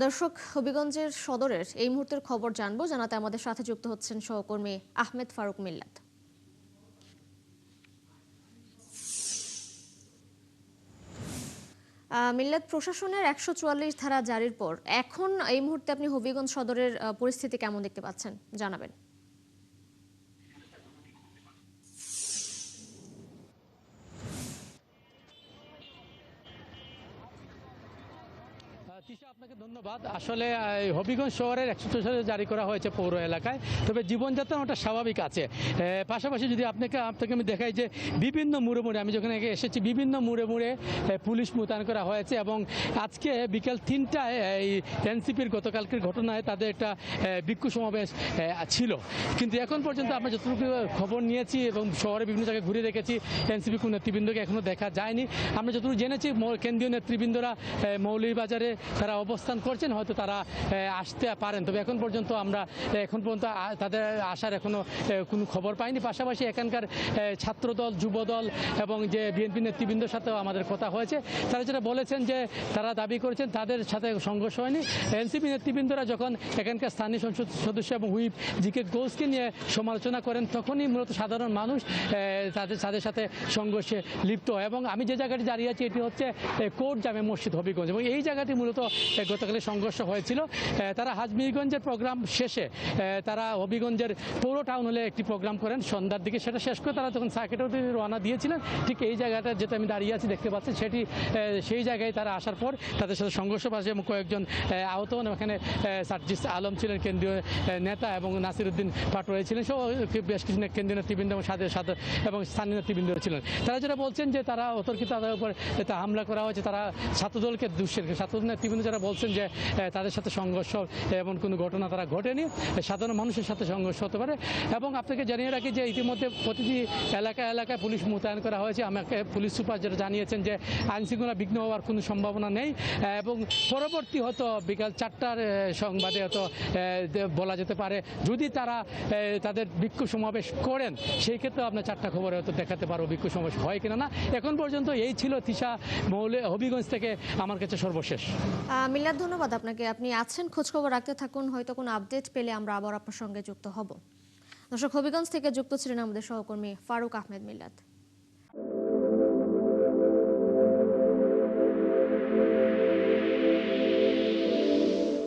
দর্শক, হবিগঞ্জের সদরের এই মুহূর্তের খবর জানবো। জানাতে আমাদের সাথে যুক্ত হচ্ছেন সহকর্মী আহমেদ ফারুক মিল্লাত। মিল্লাত, প্রশাসনের ১৪৪ ধারা জারির পর এখন এই মুহূর্তে আপনি হবিগঞ্জ সদরের পরিস্থিতি কেমন দেখতে পাচ্ছেন, জানাবেন। আপনাকে ধন্যবাদ। আসলে হবিগঞ্জ শহরের ১৪৪ জারি করা হয়েছে পৌর এলাকায়, তবে জীবনযাত্রা ওটা স্বাভাবিক আছে। পাশাপাশি যদি আপনাকে আমি দেখাই যে বিভিন্ন মোড়ে মোড়ে, আমি যখন আগে এসেছি, বিভিন্ন মোড়ে মোড়ে পুলিশ মোতায়েন করা হয়েছে এবং আজকে বিকেল ৩টায় এই এনসিপির গতকালকের ঘটনায় তাদের একটা বিক্ষোভ সমাবেশ ছিল, কিন্তু এখন পর্যন্ত আমরা যতটুকু খবর নিয়েছি এবং শহরে বিভিন্ন জায়গায় ঘুরে দেখেছি, এনসিপি কোনো নেতৃবৃন্দকে এখনও দেখা যায়নি। আমরা যতটুকু জেনেছি কেন্দ্রীয় নেতৃবৃন্দরা মৌলভীবাজারে তারা অবস্থান করছেন, হয়তো তারা আসতে পারেন, তবে এখন পর্যন্ত তাদের আসার এখনো কোনো খবর পাইনি। পাশাপাশি এখানকার ছাত্রদল, যুবদল এবং যে বিএনপি নেতৃবৃন্দের সাথেও আমাদের কথা হয়েছে। তারা যেটা বলেছেন যে তারা দাবি করেছেন তাদের সাথে সংঘর্ষ হয়নি। এনসিপি নেতৃবৃন্দরা যখন এখানকার স্থানীয় সংসদ সদস্য এবং হুইপ জিকে ঘোষকে নিয়ে সমালোচনা করেন, তখনই মূলত সাধারণ মানুষ তাদের সাথে সংঘর্ষে লিপ্ত হয়। এবং আমি যে জায়গাটি দাঁড়িয়ে আছি, এটি হচ্ছে কোর্ট জামে মসজিদ হবিগঞ্জ, এবং এই জায়গাটি মূলত গতকালে সংঘর্ষ হয়েছিল। তারা হাজমিরগঞ্জের প্রোগ্রাম শেষে তারা হবিগঞ্জের পৌর টাউন হলে একটি প্রোগ্রাম করেন সন্ধ্যার দিকে, সেটা শেষ করে তারা যখন সার্কিটের রওনা দিয়েছিলেন, ঠিক এই জায়গাটা যেটা আমি দাঁড়িয়ে আছি দেখতে পাচ্ছি, সেই জায়গায় তারা আসার পর তাদের সাথে সংঘর্ষ বাজে এবং কয়েকজন আহত হন। এখানে সার্জিস আলম ছিলেন কেন্দ্রীয় নেতা এবং নাসিরউদ্দিন পাটোয়ারি ছিলেন, সহ বেশ কিছু কেন্দ্রীয় নেতৃবৃন্দ এবং স্থানীয় নেতৃবৃন্দ ছিলেন। তারা যেটা বলছেন যে তারা অতর্কিত তাদের উপর হামলা করা হয়েছে, তারা ছাত্রদলকে ছাত্রদল নেতৃবৃন্দ যারা বলছেন যে তাদের সাথে সংঘর্ষ এমন কোনো ঘটনা তারা ঘটেনি, সাধারণ মানুষের সাথে সংঘর্ষ হতে পারে। এবং আপনাকে জানিয়ে রাখি যে ইতিমধ্যে প্রতিটি এলাকায় পুলিশ মোতায়েন করা হয়েছে। আমাকে পুলিশ সুপার যেটা জানিয়েছেন যে আইনশৃঙ্খলা বিঘ্ন হওয়ার কোনো সম্ভাবনা নেই, এবং পরবর্তী হয়তো বিকাল ৪টার সংবাদে হয়তো বলা যেতে পারে, যদি তারা তাদের বিক্ষোভ সমাবেশ করেন, সেই ক্ষেত্রে আপনার ৪টা খবরে হয়তো দেখাতে পারো বিক্ষোভ সমাবেশ হয় কিনা না। এখন পর্যন্ত এই ছিল তিশা হবিগঞ্জ থেকে আমার কাছে সর্বশেষ। মিল্লাত, ধন্যবাদ আপনাকে। আপনি আছেন, খোঁজখবর রাখতে থাকুন, হয়তো কোনো আপডেট পেলে আমরা আবার আপনার সঙ্গে যুক্ত হব। দর্শক, হবিগঞ্জ থেকে যুক্ত ছিলেন আমাদের সহকর্মী ফারুক আহমেদ মিল্লাত।